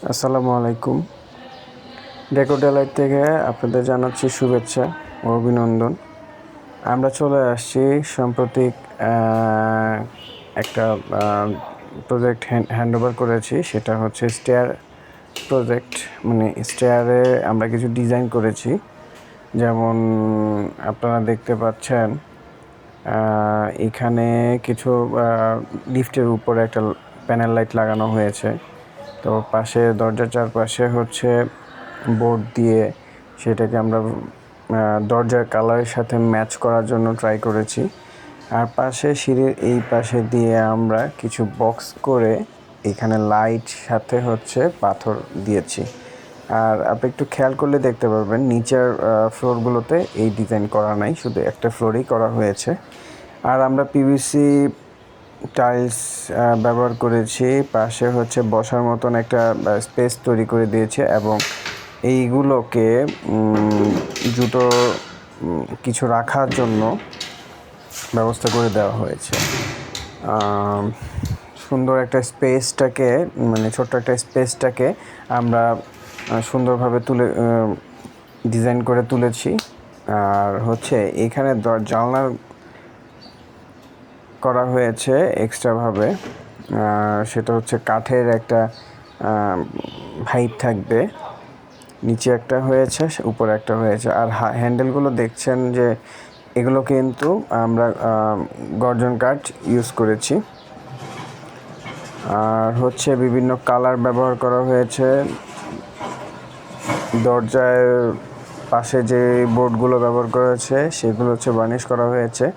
আসসালামু আলাইকুম। ডেকোডেলাইট থেকে আপনাদের জানাচ্ছি শুভেচ্ছা ও অভিনন্দন। আমরা চলে আসছি সাম্প্রতিক একটা প্রজেক্ট হ্যান্ডওভার করেছি, সেটা হচ্ছে স্টেয়ার প্রজেক্ট। মানে স্টেয়ারে আমরা কিছু ডিজাইন করেছি, যেমন আপনারা দেখতে পাচ্ছেন এখানে কিছু লিফটের উপরে একটা প্যানেল লাইট লাগানো হয়েছে। তো পাশে দরজার চারপাশে হচ্ছে বোর্ড দিয়ে সেটাকে আমরা দরজার কালারের সাথে ম্যাচ করার জন্য ট্রাই করেছি। আর পাশে সিঁড়ির এই পাশে দিয়ে আমরা কিছু বক্স করে এখানে লাইট সাথে হচ্ছে পাথর দিয়েছি। আর আপনি একটু খেয়াল করলে দেখতে পারবেন নিচের ফ্লোরগুলোতে এই ডিজাইন করা নাই, শুধু একটা ফ্লোরেই করা হয়েছে। আর আমরা পিভিসি টাইলস ব্যবহার করেছি, পাশে হচ্ছে বসার মতন একটা স্পেস তৈরি করে দিয়েছে এবং এইগুলোকে জুতো কিছু রাখার জন্য ব্যবস্থা করে দেওয়া হয়েছে। সুন্দর একটা স্পেসটাকে, মানে ছোট্ট একটা স্পেসটাকে আমরা সুন্দরভাবে ডিজাইন করে তুলেছি। আর হচ্ছে এখানে জানলার করা হয়েছে এক্সট্রাভাবে, সেটা হচ্ছে কাঠের একটা হাইট থাকবে, নিচে একটা হয়েছে, উপরে একটা হয়েছে। আর হ্যান্ডেলগুলো দেখছেন যে এগুলো কিন্তু আমরা গর্জন কাঠ ইউজ করেছি। আর হচ্ছে বিভিন্ন কালার ব্যবহার করা হয়েছে। দরজার পাশে যে বোর্ডগুলো ব্যবহার করা হয়েছে সেগুলো হচ্ছে বার্নিশ করা হয়েছে।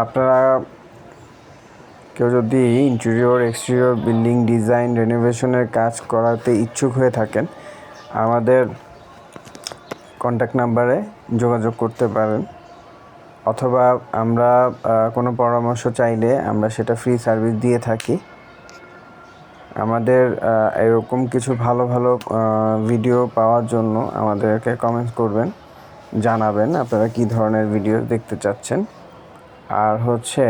আপনারা কেউ যদি ইন্টেরিয়র এক্সটেরিয়র বিল্ডিং ডিজাইন রেনোভেশনের কাজ করাতে ইচ্ছুক হয়ে থাকেন, আমাদের কন্ট্যাক্ট নাম্বারে যোগাযোগ করতে পারেন, অথবা আমরা কোনো পরামর্শ চাইলে আমরা সেটা ফ্রি সার্ভিস দিয়ে থাকি। আমাদের এরকম কিছু ভালো ভালো ভিডিও পাওয়ার জন্য আমাদেরকে কমেন্টস করবেন, জানাবেন আপনারা কী ধরনের ভিডিও দেখতে চাচ্ছেন। আর হচ্ছে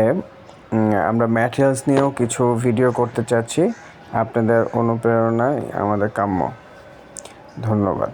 আমরা ম্যাটেরিয়ালস নিয়েও কিছু ভিডিও করতে চাচ্ছি, আপনাদের অনুপ্রেরণায় আমাদের কাম্য। ধন্যবাদ।